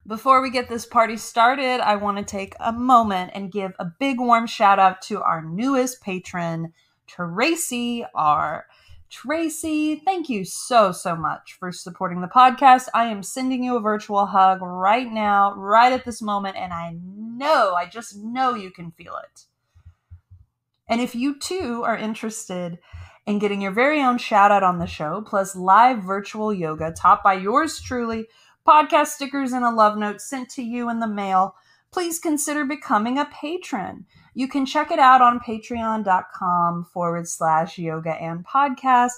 Before we get this party started, I want to take a moment and give a big warm shout out to our newest patron, Tracy R. Tracy, thank you so much for supporting the podcast. I am sending you a virtual hug right now, right at this moment, and I just know you can feel it. And if you too are interested in getting your very own shout out on the show, plus live virtual yoga taught by yours truly, podcast stickers, and a love note sent to you in the mail, please consider becoming a patron. You can check it out on patreon.com/yoga and podcast,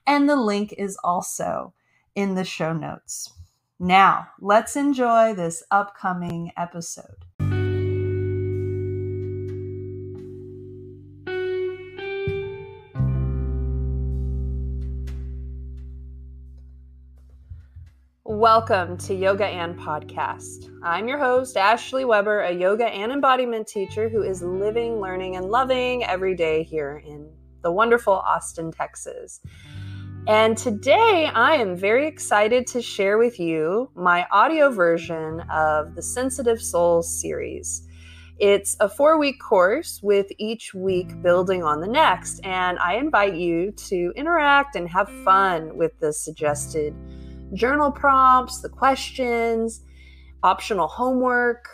and the link is also in the show notes. Now, let's enjoy this upcoming episode. Welcome to Yoga and Podcast. I'm your host, Ashley Weber, a yoga and embodiment teacher who is living, learning, and loving every day here in the wonderful Austin, Texas. And today I am very excited to share with you my audio version of the Sensitive Soul series. It's a 4-week course with each week building on the next, and I invite you to interact and have fun with the suggested journal prompts, the questions, optional homework.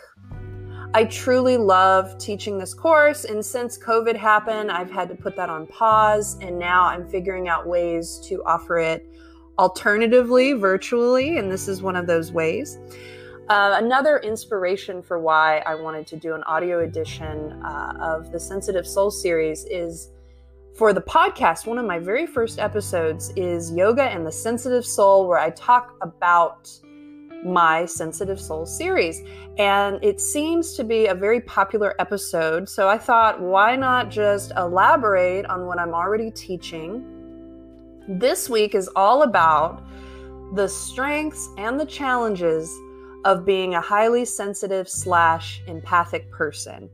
I truly love teaching this course, and since COVID happened, I've had to put that on pause, and now I'm figuring out ways to offer it alternatively, virtually, and this is one of those ways. Another inspiration for why I wanted to do an audio edition of the Sensitive Soul series is for the podcast. One of my very first episodes is Yoga and the Sensitive Soul, where I talk about my Sensitive Soul series. And it seems to be a very popular episode. So I thought, why not just elaborate on what I'm already teaching? This week is all about the strengths and the challenges of being a highly sensitive / empathic person.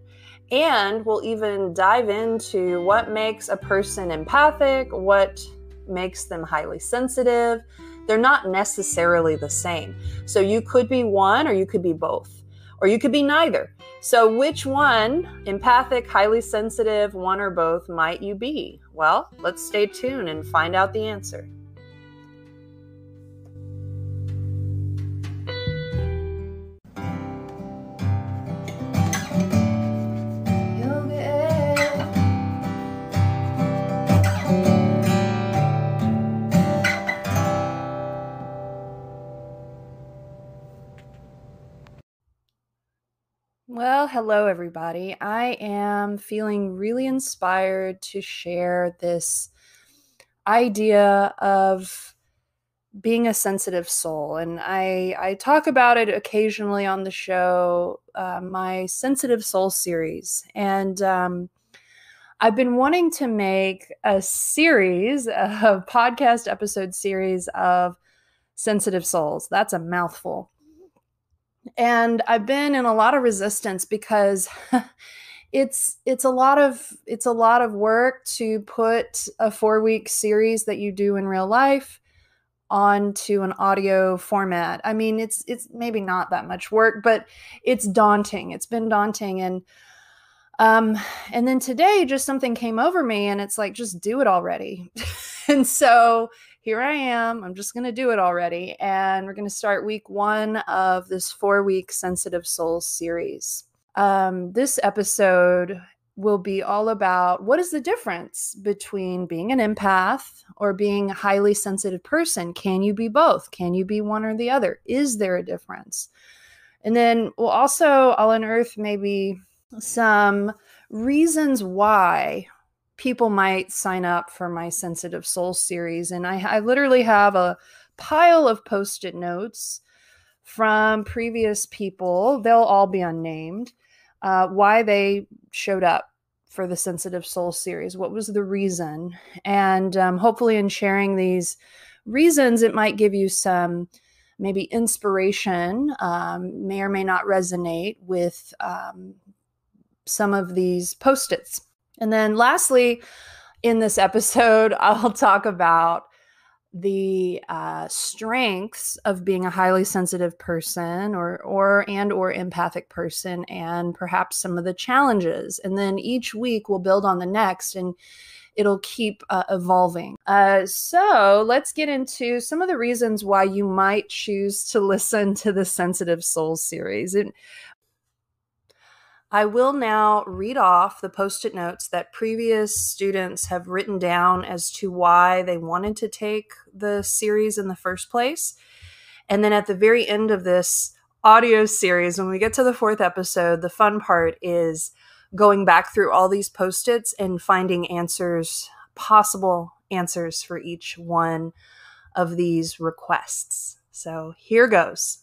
And we'll even dive into what makes a person empathic, what makes them highly sensitive. They're not necessarily the same. So you could be one or you could be both, or you could be neither. So which one, empathic, highly sensitive, one or both, might you be? Well, let's stay tuned and find out the answer. Well, hello everybody. I am feeling really inspired to share this idea of being a sensitive soul. And I talk about it occasionally on the show, my Sensitive Soul series. And I've been wanting to make a series, a podcast episode series of sensitive souls. That's a mouthful. And I've been in a lot of resistance because it's a lot of work to put a 4-week series that you do in real life onto an audio format. I mean, it's maybe not that much work, but it's daunting. It's been daunting. And then today just something came over me and it's like, just do it already. And so here I am. I'm just going to do it already. And we're going to start week 1 of this 4-week Sensitive Soul series. This episode will be all about what is the difference between being an empath or being a highly sensitive person. Can you be both? Can you be one or the other? Is there a difference? And then I'll unearth maybe some reasons why people might sign up for my Sensitive Soul series. And I literally have a pile of Post-it notes from previous people. They'll all be unnamed. Why they showed up for the Sensitive Soul series. What was the reason? And hopefully in sharing these reasons, it might give you some maybe inspiration, may or may not resonate with some of these Post-its. And then lastly, in this episode, I'll talk about the strengths of being a highly sensitive person or empathic person, and perhaps some of the challenges. And then each week we'll build on the next, and it'll keep evolving. So let's get into some of the reasons why you might choose to listen to the Sensitive Souls series. And I will now read off the Post-it notes that previous students have written down as to why they wanted to take the series in the first place. And then at the very end of this audio series, when we get to the 4th episode, the fun part is going back through all these Post-its and finding answers, possible answers for each one of these requests. So here goes.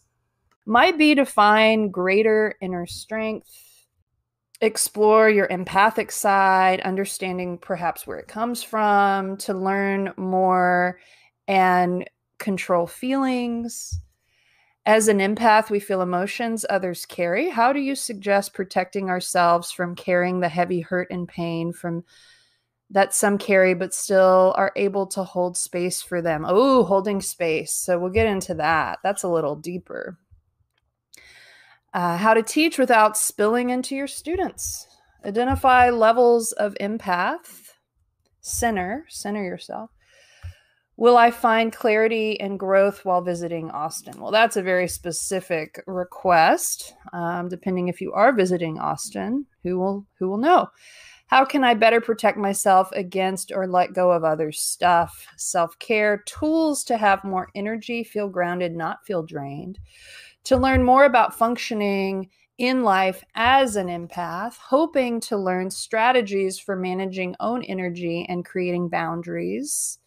Might be to find greater inner strength, explore your empathic side, understanding perhaps where it comes from, to learn more and control feelings. As an empath, we feel emotions others carry. How do you suggest protecting ourselves from carrying the heavy hurt and pain from that some carry, but still are able to hold space for them? Oh, holding space. So we'll get into that. That's a little deeper. How to teach without spilling into your students. Identify levels of empath. Center yourself. Will I find clarity and growth while visiting Austin? Well, that's a very specific request. Depending if you are visiting Austin, who will know? How can I better protect myself against or let go of others' stuff? Self-care, tools to have more energy, feel grounded, not feel drained. To learn more about functioning in life as an empath, hoping to learn strategies for managing own energy and creating boundaries.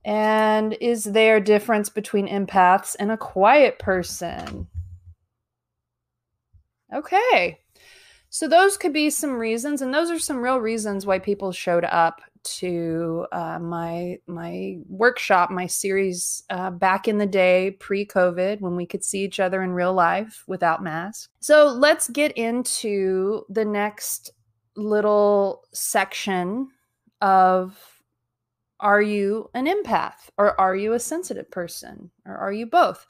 And is there a difference between empaths and a quiet person? Okay. So those could be some reasons, and those are some real reasons why people showed up to my workshop, my series back in the day, pre-COVID, when we could see each other in real life without masks. So let's get into the next little section of, are you an empath, or are you a sensitive person, or are you both?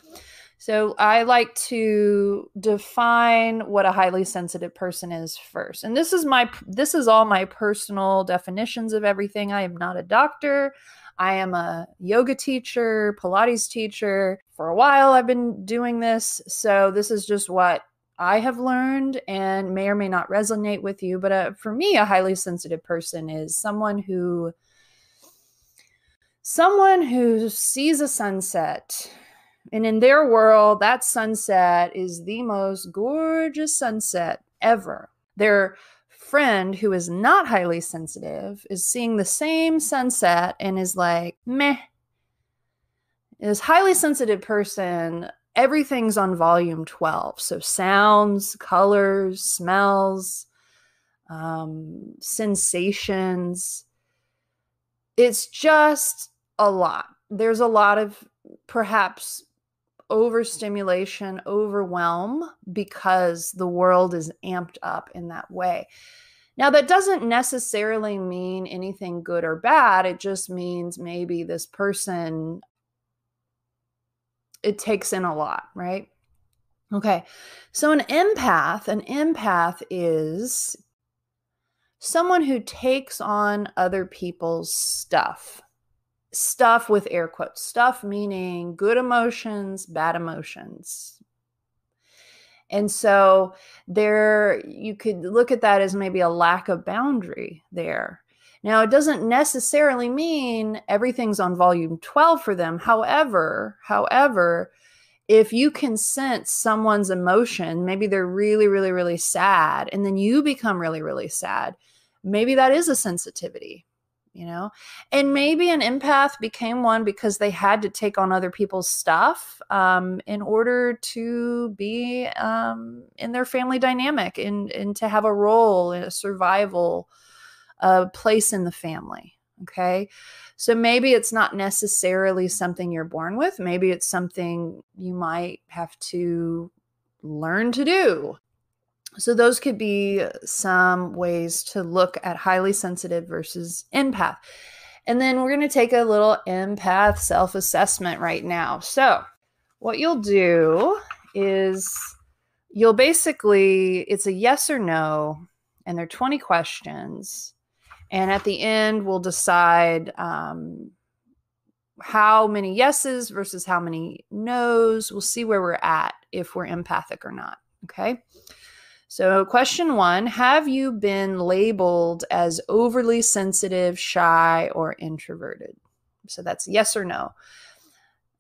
So I like to define what a highly sensitive person is first. And this is all my personal definitions of everything. I am not a doctor. I am a yoga teacher, Pilates teacher. For a while I've been doing this. So this is just what I have learned and may or may not resonate with you. But for me, a highly sensitive person is someone who sees a sunset. And in their world, that sunset is the most gorgeous sunset ever. Their friend who is not highly sensitive is seeing the same sunset and is like, meh. This highly sensitive person, everything's on volume 12. So sounds, colors, smells, sensations. It's just a lot. There's a lot of perhaps overstimulation, overwhelm, because the world is amped up in that way. Now, that doesn't necessarily mean anything good or bad. It just means maybe this person, it takes in a lot, right? Okay. So an empath is someone who takes on other people's stuff. Stuff with air quotes. Stuff meaning good emotions, bad emotions. And so you could look at that as maybe a lack of boundary there. Now, it doesn't necessarily mean everything's on volume 12 for them. However, if you can sense someone's emotion, maybe they're really, really, really sad, and then you become really, really sad, maybe that is a sensitivity. And maybe an empath became one because they had to take on other people's stuff in order to be in their family dynamic and to have a role in a survival place in the family. Okay. So maybe it's not necessarily something you're born with. Maybe it's something you might have to learn to do. So those could be some ways to look at highly sensitive versus empath. And then we're going to take a little empath self-assessment right now. So what you'll do is it's a yes or no, and there are 20 questions. And at the end, we'll decide how many yeses versus how many nos. We'll see where we're at, if we're empathic or not. Okay. So question 1, have you been labeled as overly sensitive, shy, or introverted? So that's yes or no.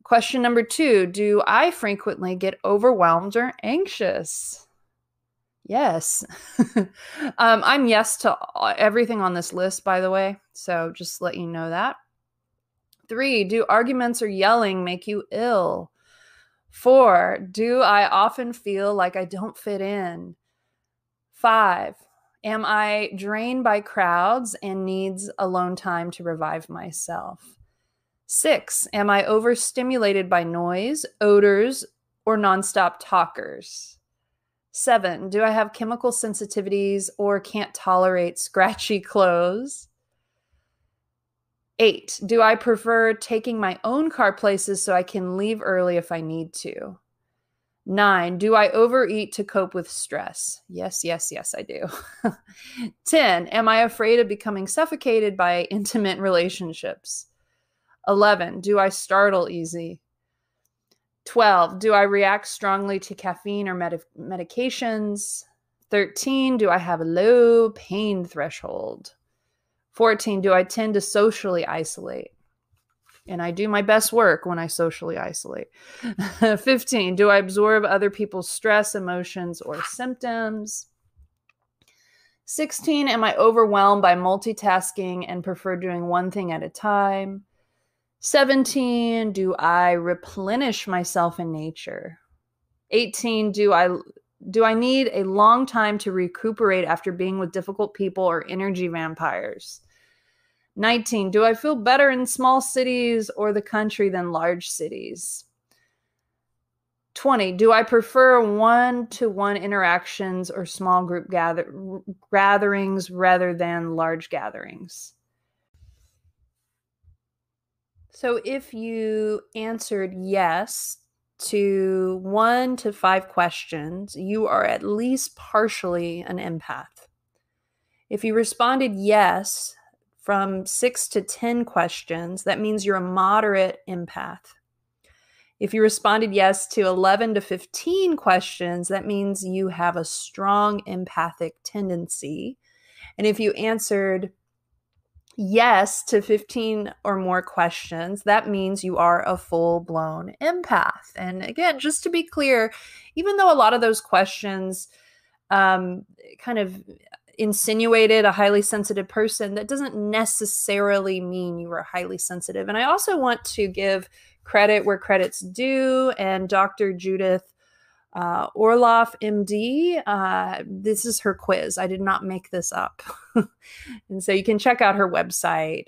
Question number 2, do I frequently get overwhelmed or anxious? Yes. I'm yes to everything on this list, by the way. So just let you know that. 3, do arguments or yelling make you ill? 4, do I often feel like I don't fit in? 5, am I drained by crowds and needs alone time to revive myself? 6, am I overstimulated by noise, odors, or nonstop talkers? 7, do I have chemical sensitivities or can't tolerate scratchy clothes? 8, do I prefer taking my own car places so I can leave early if I need to? 9, do I overeat to cope with stress? Yes, yes, yes, I do. 10, am I afraid of becoming suffocated by intimate relationships? 11, do I startle easy? 12, do I react strongly to caffeine or medications? 13, do I have a low pain threshold? 14, do I tend to socially isolate? And I do my best work when I socially isolate. 15, do I absorb other people's stress, emotions, or symptoms? 16, am I overwhelmed by multitasking and prefer doing one thing at a time? 17, do I replenish myself in nature? 18, do I need a long time to recuperate after being with difficult people or energy vampires? 19, do I feel better in small cities or the country than large cities? 20, do I prefer one-to-one interactions or small group gatherings rather than large gatherings? So if you answered yes to 1 to 5 questions, you are at least partially an empath. If you responded yes from 6 to 10 questions, that means you're a moderate empath. If you responded yes to 11 to 15 questions, that means you have a strong empathic tendency. And if you answered yes to 15 or more questions, that means you are a full-blown empath. And again, just to be clear, even though a lot of those questions kind of insinuated a highly sensitive person, that doesn't necessarily mean you are highly sensitive. And I also want to give credit where credit's due. And Dr. Judith Orloff, MD, this is her quiz. I did not make this up. And so you can check out her website,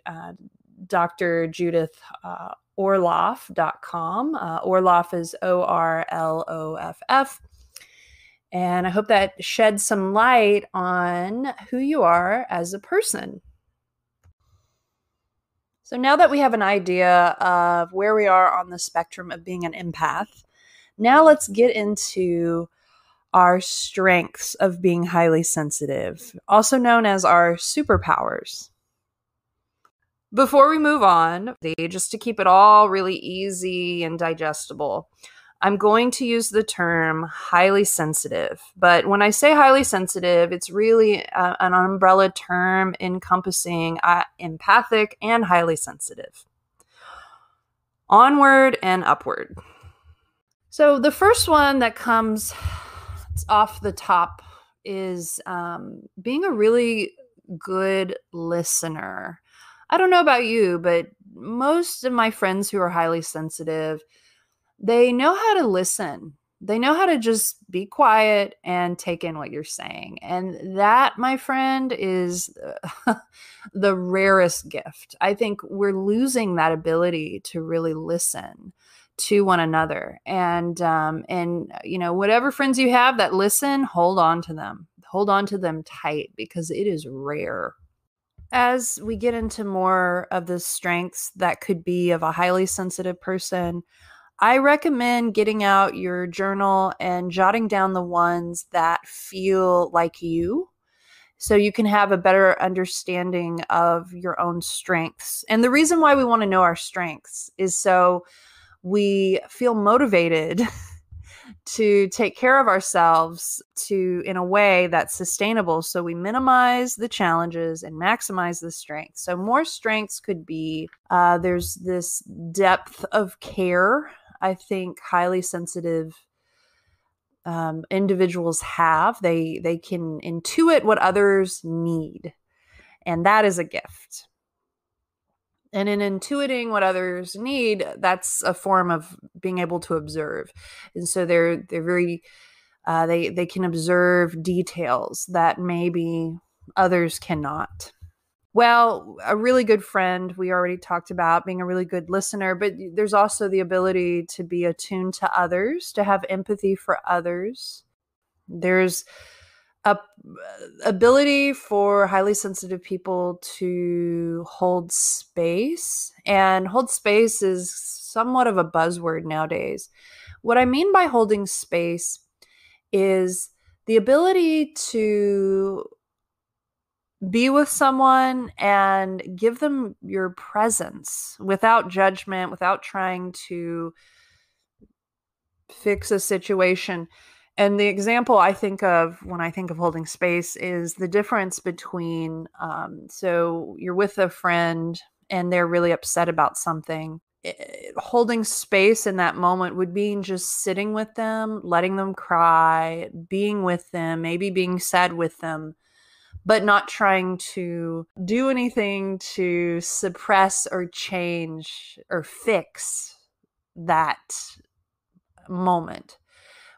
drjudithorloff.com. Orloff is Orloff. And I hope that sheds some light on who you are as a person. So now that we have an idea of where we are on the spectrum of being an empath, now let's get into our strengths of being highly sensitive, also known as our superpowers. Before we move on, just to keep it all really easy and digestible, I'm going to use the term highly sensitive. But when I say highly sensitive, it's really an umbrella term encompassing empathic and highly sensitive. Onward and upward. So the first one that comes off the top is being a really good listener. I don't know about you, but most of my friends who are highly sensitive, they know how to listen. They know how to just be quiet and take in what you're saying. And that, my friend, is the rarest gift. I think we're losing that ability to really listen to one another. And you know, whatever friends you have that listen, hold on to them. Hold on to them tight, because it is rare. As we get into more of the strengths that could be of a highly sensitive person, I recommend getting out your journal and jotting down the ones that feel like you, so you can have a better understanding of your own strengths. And the reason why we want to know our strengths is so we feel motivated to take care of ourselves to in a way that's sustainable, so we minimize the challenges and maximize the strengths. So more strengths could be there's this depth of care I think highly sensitive individuals have. They can intuit what others need, and that is a gift. And in intuiting what others need, that's a form of being able to observe. And so they're very they can observe details that maybe others cannot. Well, a really good friend, we already talked about being a really good listener, but there's also the ability to be attuned to others, to have empathy for others. There's a ability for highly sensitive people to hold space, and hold space is somewhat of a buzzword nowadays. What I mean by holding space is the ability to be with someone and give them your presence without judgment, without trying to fix a situation. And the example I think of when I think of holding space is the difference between, so you're with a friend and they're really upset about something. Holding space in that moment would mean just sitting with them, letting them cry, being with them, maybe being sad with them, but not trying to do anything to suppress or change or fix that moment.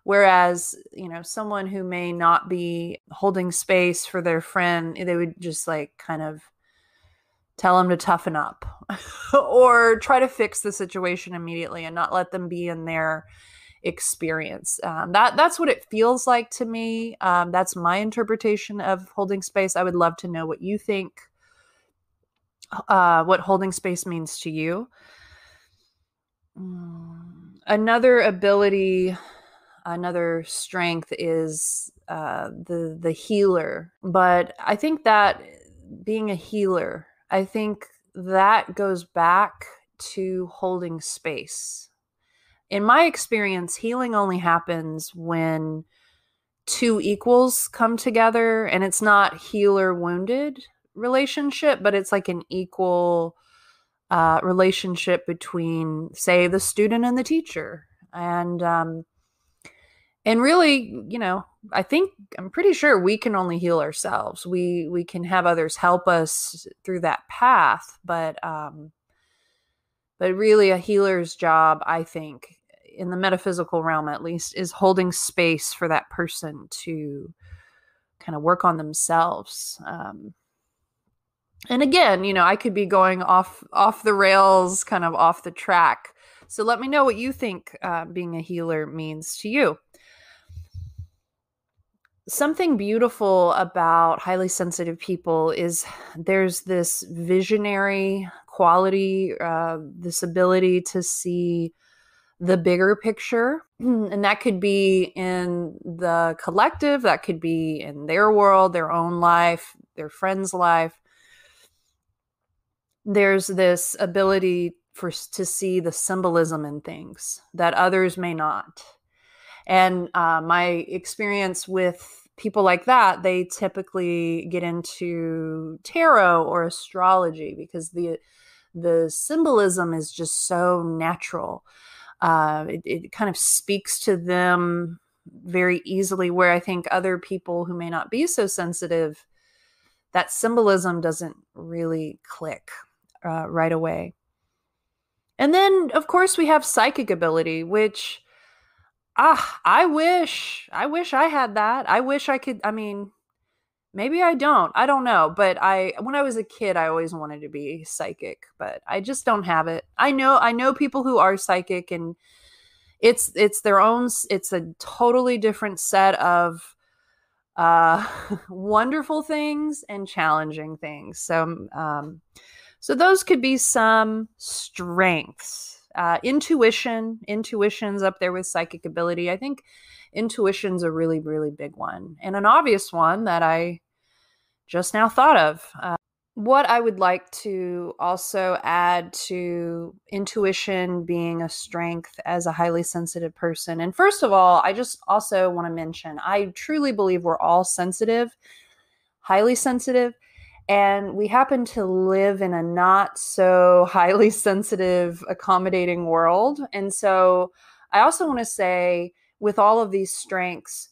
Whereas, someone who may not be holding space for their friend, they would just like kind of tell them to toughen up or try to fix the situation immediately and not let them be in their experience. That's what it feels like to me. That's my interpretation of holding space. I would love to know what you think, what holding space means to you. Another ability, another strength is the healer. But I think that being a healer, I think that goes back to holding space. In my experience, healing only happens when two equals come together, and it's not healer wounded relationship, but it's like an equal relationship between, say, the student and the teacher. And really, I'm pretty sure we can only heal ourselves. We can have others help us through that path, but really a healer's job, I think, in the metaphysical realm at least, is holding space for that person to kind of work on themselves. And again, I could be going off the rails, kind of off the track. So let me know what you think being a healer means to you. Something beautiful about highly sensitive people is there's this visionary quality, this ability to see the bigger picture. And that could be in the collective, that could be in their world, their own life, their friend's life. There's this ability to see the symbolism in things that others may not. And my experience with people like that, they typically get into tarot or astrology because the symbolism is just so natural. It kind of speaks to them very easily, where I think other people who may not be so sensitive, that symbolism doesn't really click right away. And then, of course, we have psychic ability, which I wish I had that. I wish I could. I mean, maybe I don't. I don't know. But when I was a kid, I always wanted to be psychic, but I just don't have it. I know people who are psychic, and it's their own. It's a totally different set of uh, wonderful things and challenging things. So those could be some strengths. Intuition's up there with psychic ability. I think intuition's a really, really big one, and an obvious one that I just now thought of. What I would like to also add to intuition being a strength as a highly sensitive person. And first of all, I just also want to mention I truly believe we're all sensitive, highly sensitive, and we happen to live in a not so highly sensitive, accommodating world. And so I also want to say, with all of these strengths,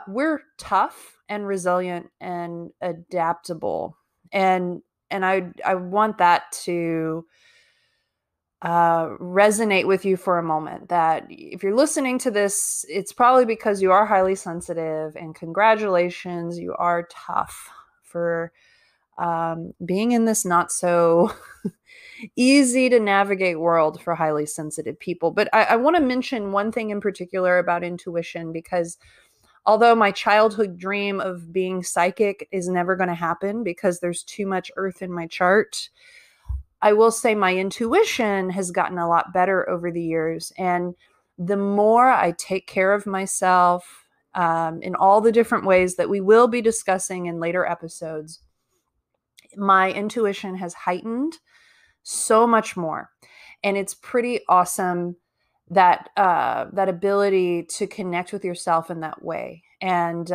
we're tough and resilient and adaptable, and I want that to resonate with you for a moment. That if you're listening to this, it's probably because you are highly sensitive, and congratulations, you are tough for being in this not so easy to navigate world for highly sensitive people. But I want to mention one thing in particular about intuition, because although my childhood dream of being psychic is never going to happen because there's too much earth in my chart, I will say my intuition has gotten a lot better over the years. And the more I take care of myself in all the different ways that we will be discussing in later episodes, my intuition has heightened so much more. And it's pretty awesome, that that ability to connect with yourself in that way. And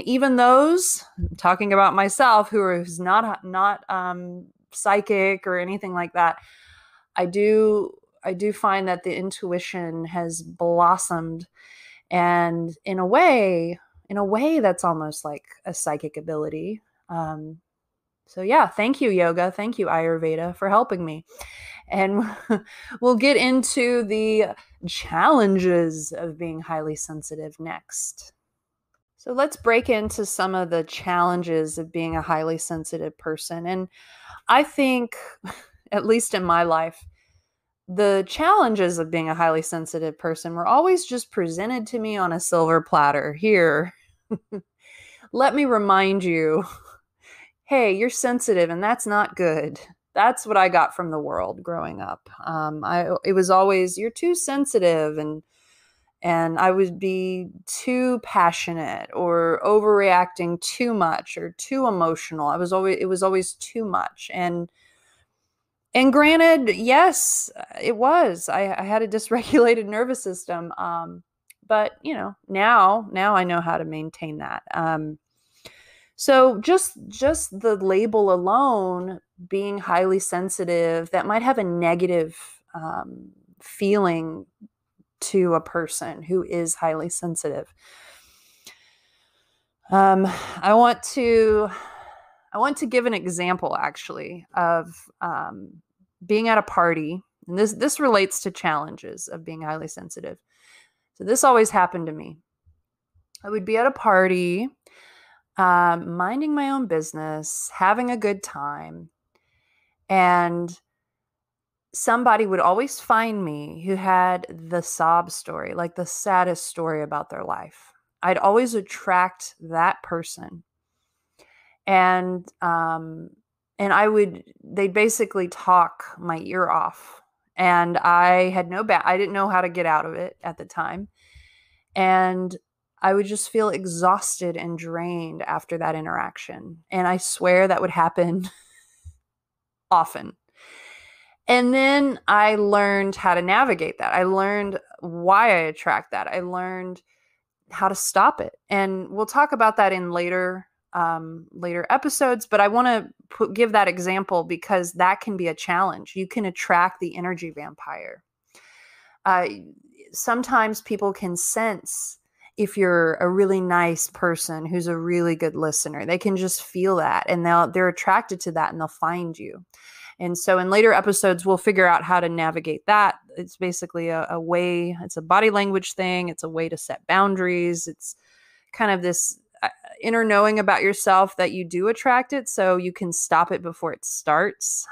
even those, talking about myself, who's not psychic or anything like that, I do find that the intuition has blossomed, and in a way that's almost like a psychic ability. So yeah, thank you, yoga. Thank you, Ayurveda, for helping me. And we'll get into the challenges of being highly sensitive next. So let's break into some of the challenges of being a highly sensitive person. And I think, at least in my life, the challenges of being a highly sensitive person were always just presented to me on a silver platter. Here, let me remind you, hey, you're sensitive, and that's not good. That's what I got from the world growing up. It was always, you're too sensitive, and I would be too passionate or overreacting too much or too emotional. It was always too much. And granted, yes, it was. I had a dysregulated nervous system. But now I know how to maintain that. So just the label alone, being highly sensitive, that might have a negative feeling to a person who is highly sensitive. I want to give an example, actually, of being at a party, and this relates to challenges of being highly sensitive. So this always happened to me. I would be at a party, minding my own business, having a good time, and somebody would always find me who had the sob story, like the saddest story about their life. I'd always attract that person. And they'd basically talk my ear off. And I didn't know how to get out of it at the time. And I would just feel exhausted and drained after that interaction. And I swear that would happen often. And then I learned how to navigate that. I learned why I attract that. I learned how to stop it. And we'll talk about that in later episodes. But I want to give that example because that can be a challenge. You can attract the energy vampire. Sometimes people can sense if you're a really nice person who's a really good listener. They can just feel that, and they're attracted to that, and they'll find you. And so in later episodes, we'll figure out how to navigate that. It's basically a way, it's a body language thing. It's a way to set boundaries. It's kind of this inner knowing about yourself that you do attract it, so you can stop it before it starts.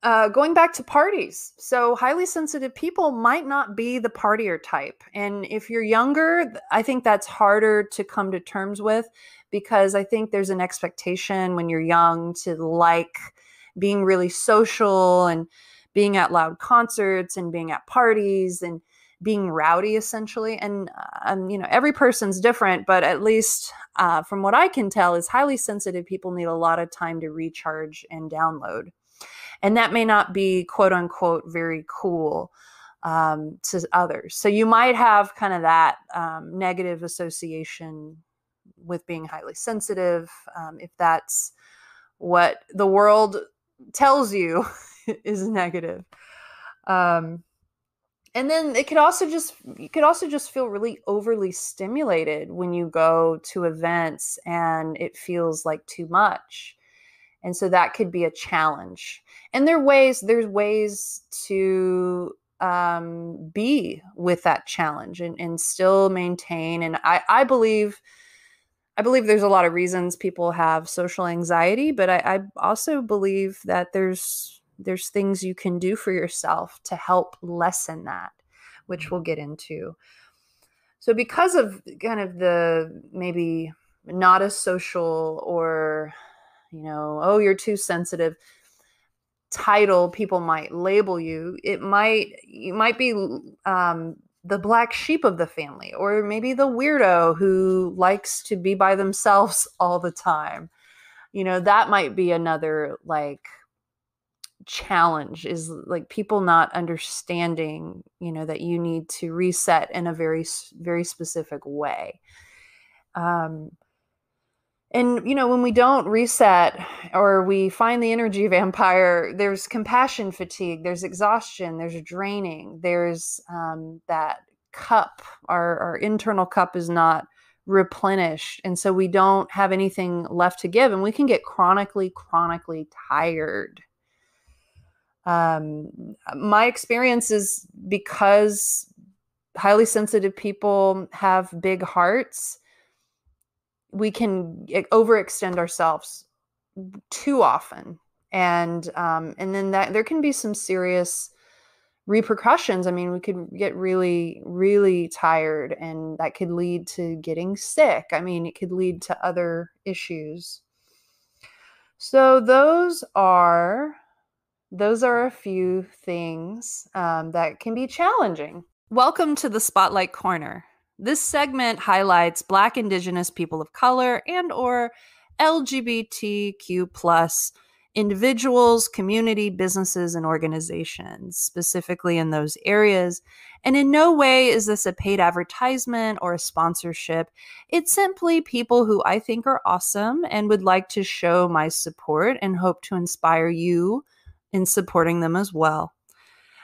Going back to parties. So highly sensitive people might not be the partier type. And if you're younger, I think that's harder to come to terms with, because I think there's an expectation when you're young to like being really social and being at loud concerts and being at parties and being rowdy, essentially. And every person's different, but at least from what I can tell is highly sensitive people need a lot of time to recharge and download. And that may not be quote unquote very cool to others. So you might have kind of that negative association with being highly sensitive, if that's what the world tells you is negative. And then you could also just feel really overly stimulated when you go to events and it feels like too much. And so that could be a challenge. And there's ways to be with that challenge and still maintain. And I believe there's a lot of reasons people have social anxiety, but I also believe that there's things you can do for yourself to help lessen that, which we'll get into. So because of kind of the maybe not as social, or oh, you're too sensitive title people might label you, you might be the black sheep of the family, or maybe the weirdo who likes to be by themselves all the time. That might be another like challenge, is like people not understanding, that you need to reset in a very, very specific way. And, when we don't reset, or we find the energy vampire, there's compassion fatigue, there's exhaustion, there's draining, there's that cup, our internal cup is not replenished. And so we don't have anything left to give, and we can get chronically tired. My experience is, because highly sensitive people have big hearts, we can overextend ourselves too often. And then that there can be some serious repercussions. I mean, we could get really, really tired, and that could lead to getting sick. I mean, it could lead to other issues. So those are a few things that can be challenging. Welcome to the Spotlight Corner. This segment highlights Black, Indigenous, people of color, and or LGBTQ plus individuals, community, businesses, and organizations, specifically in those areas. And in no way is this a paid advertisement or a sponsorship. It's simply people who I think are awesome and would like to show my support, and hope to inspire you in supporting them as well.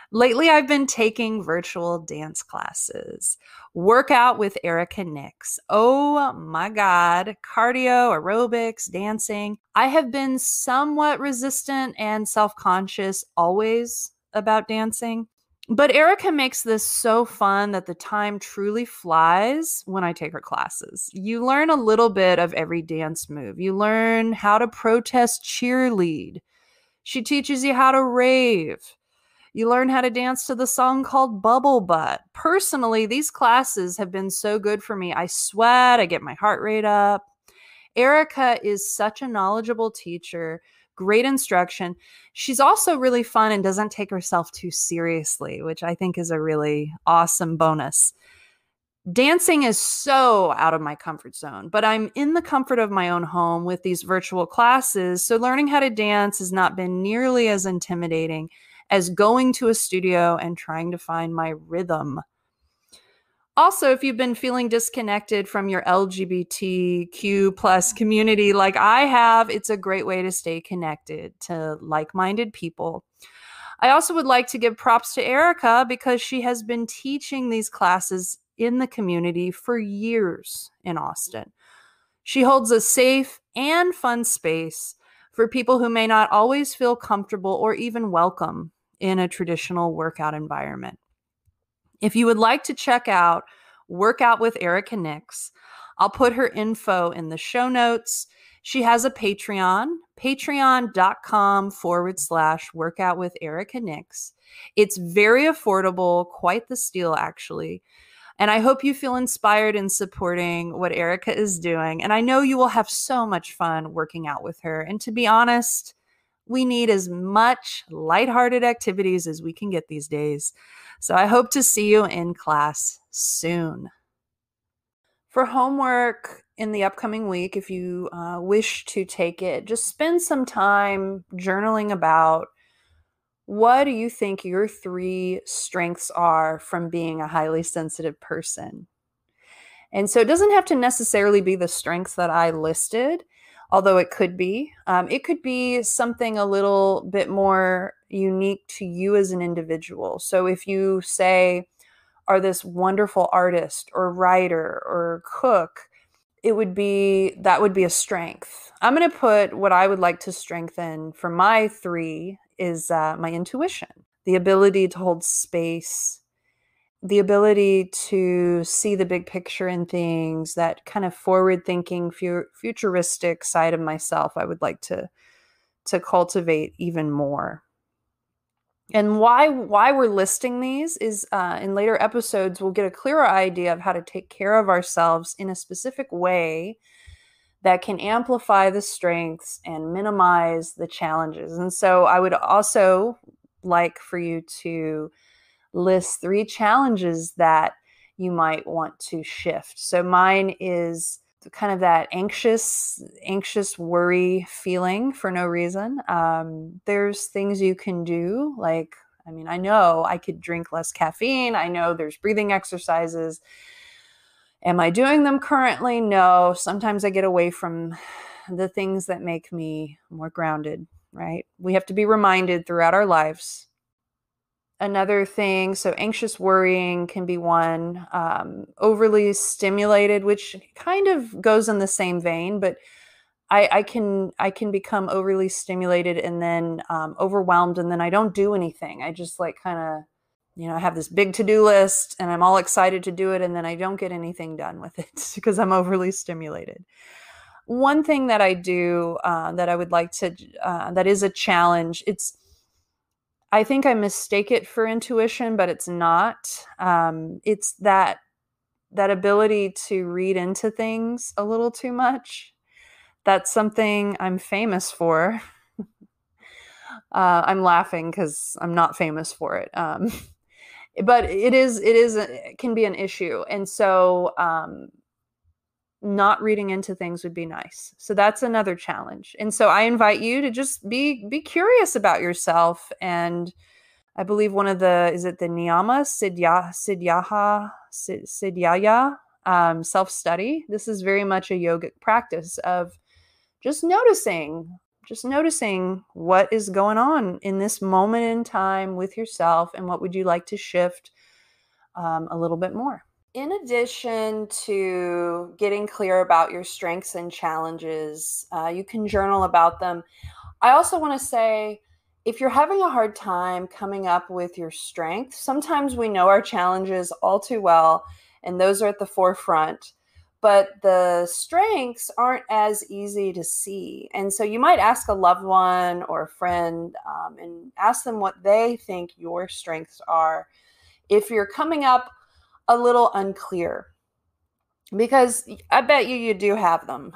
Lately, I've been taking virtual dance classes. Workout with Erica Nix. Oh my God. Cardio, aerobics, dancing. I have been somewhat resistant and self-conscious always about dancing. But Erica makes this so fun that the time truly flies when I take her classes. You learn a little bit of every dance move. You learn how to protest cheerlead. She teaches you how to rave. You learn how to dance to the song called Bubble Butt. Personally, these classes have been so good for me. I sweat, I get my heart rate up. Erica is such a knowledgeable teacher, great instruction. She's also really fun and doesn't take herself too seriously, which I think is a really awesome bonus. Dancing is so out of my comfort zone, but I'm in the comfort of my own home with these virtual classes, so learning how to dance has not been nearly as intimidating as going to a studio and trying to find my rhythm. Also, if you've been feeling disconnected from your LGBTQ plus community like I have, it's a great way to stay connected to like-minded people. I also would like to give props to Erica, because she has been teaching these classes in the community for years in Austin. She holds a safe and fun space for people who may not always feel comfortable or even welcome in a traditional workout environment. If you would like to check out Workout with Erica Nix, I'll put her info in the show notes. She has a Patreon, patreon.com/workout with Erica Nix. It's very affordable, quite the steal, actually. And I hope you feel inspired in supporting what Erica is doing. And I know you will have so much fun working out with her. And to be honest, we need as much lighthearted activities as we can get these days. So I hope to see you in class soon. For homework in the upcoming week, if you wish to take it, just spend some time journaling about what do you think your 3 strengths are from being a highly sensitive person. And so it doesn't have to necessarily be the strengths that I listed, although it could be. It could be something a little bit more unique to you as an individual. So if you say, are this wonderful artist or writer or cook, that would be a strength. I'm going to put what I would like to strengthen for my 3 is my intuition, the ability to hold space, the ability to see the big picture in things, that kind of forward-thinking, futuristic side of myself I would like to cultivate even more. And why we're listing these is in later episodes, we'll get a clearer idea of how to take care of ourselves in a specific way that can amplify the strengths and minimize the challenges. And so I would also like for you to list 3 challenges that you might want to shift. So mine is kind of that anxious worry feeling for no reason. There's things you can do. Like, I know I could drink less caffeine. I know there's breathing exercises. Am I doing them currently? No. Sometimes I get away from the things that make me more grounded, right? We have to be reminded throughout our lives. Another thing, so anxious worrying can be one. Overly stimulated, which kind of goes in the same vein, but I can become overly stimulated and then overwhelmed, and then I don't do anything. I just I have this big to-do list and I'm all excited to do it, and then I don't get anything done with it because I'm overly stimulated. One thing that I do that I would like to, that is a challenge, I think I mistake it for intuition, but it's not. It's that ability to read into things a little too much. That's something I'm famous for. I'm laughing because I'm not famous for it. But it can be an issue. And so not reading into things would be nice. So that's another challenge. And so I invite you to just be curious about yourself. And I believe one of is it the Niyama Siddhyaya self-study. This is very much a yogic practice of just noticing what is going on in this moment in time with yourself, and what would you like to shift a little bit more. In addition to getting clear about your strengths and challenges, you can journal about them. I also want to say, if you're having a hard time coming up with your strengths, sometimes we know our challenges all too well, and those are at the forefront, but the strengths aren't as easy to see. And so you might ask a loved one or a friend and ask them what they think your strengths are if you're coming up a little unclear, because I bet you do have them.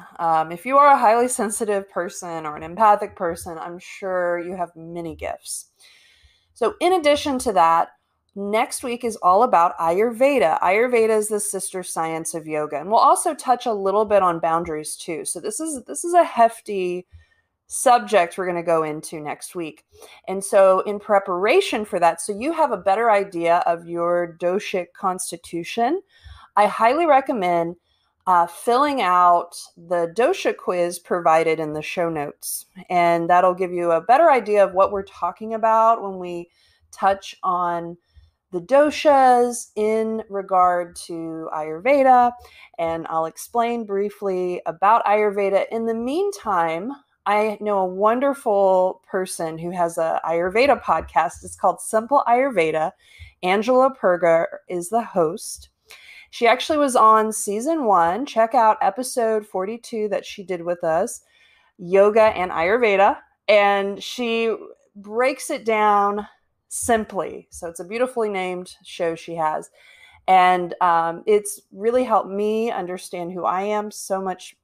If you are a highly sensitive person or an empathic person, I'm sure you have many gifts. So in addition to that, next week is all about Ayurveda. Ayurveda is the sister science of yoga, and we'll also touch a little bit on boundaries too. So this is a hefty subject we're going to go into next week. And so in preparation for that, so you have a better idea of your doshic constitution, I highly recommend filling out the dosha quiz provided in the show notes. And that'll give you a better idea of what we're talking about when we touch on the doshas in regard to Ayurveda. And I'll explain briefly about Ayurveda. In the meantime, I know a wonderful person who has a Ayurveda podcast. It's called Simple Ayurveda. Angela Perger is the host. She actually was on season 1. Check out episode 42 that she did with us. Yoga and Ayurveda, and she breaks it down simply. So it's a beautifully named show she has. And it's really helped me understand who I am so much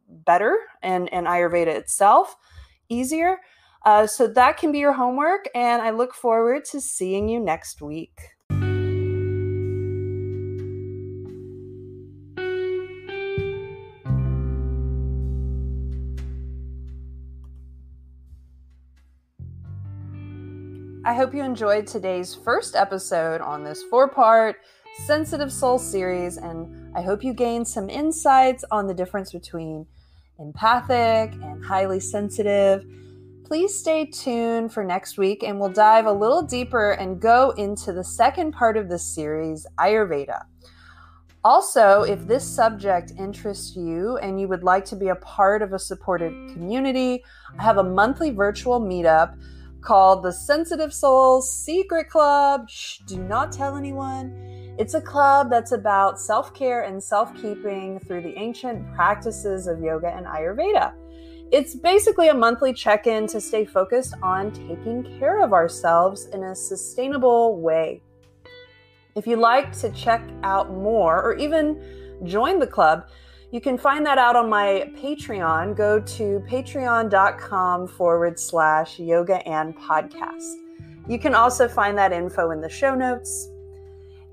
better, and Ayurveda itself easier. So that can be your homework, and I look forward to seeing you next week. I hope you enjoyed today's first episode on this 4-part Sensitive Soul series, and I hope you gained some insights on the difference between empathic and highly sensitive. Please stay tuned for next week, and we'll dive a little deeper and go into the second part of this series, Ayurveda. Also, if this subject interests you and you would like to be a part of a supported community, I have a monthly virtual meetup called the Sensitive Souls Secret Club. Shh, do not tell anyone. It's a club that's about self-care and self-keeping through the ancient practices of yoga and Ayurveda. It's basically a monthly check-in to stay focused on taking care of ourselves in a sustainable way. If you'd like to check out more or even join the club, you can find that out on my Patreon. Go to patreon.com/yoga and podcast. You can also find that info in the show notes.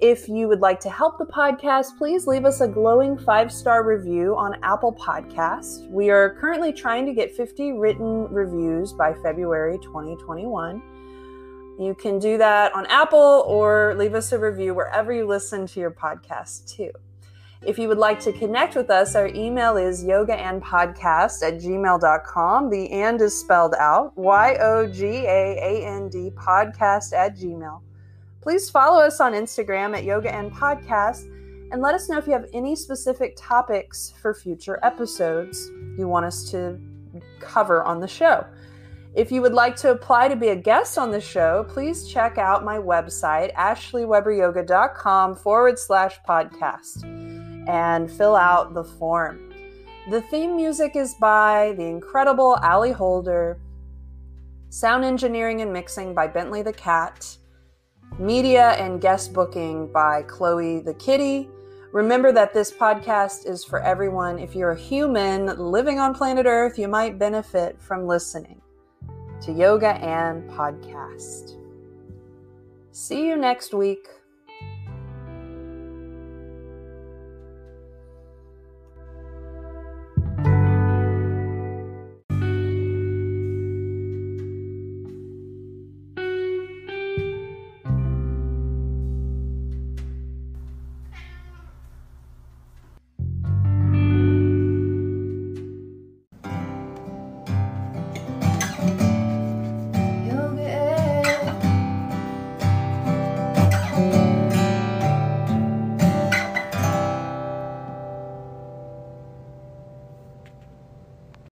If you would like to help the podcast, please leave us a glowing 5-star review on Apple Podcasts. We are currently trying to get 50 written reviews by February 2021. You can do that on Apple or leave us a review wherever you listen to your podcast too. If you would like to connect with us, our email is yogaandpodcast@gmail.com. The and is spelled out, YOGAAND podcast@gmail. Please follow us on Instagram at Yoga and Podcast, and let us know if you have any specific topics for future episodes you want us to cover on the show. If you would like to apply to be a guest on the show, please check out my website, ashleyweberyoga.com/podcast, and fill out the form. The theme music is by the incredible Ali Holder, sound engineering and mixing by Bentley the Cat, media and guest booking by Chloe the Kitty. Remember that this podcast is for everyone. If you're a human living on planet Earth, you might benefit from listening to Yoga and Podcast. See you next week.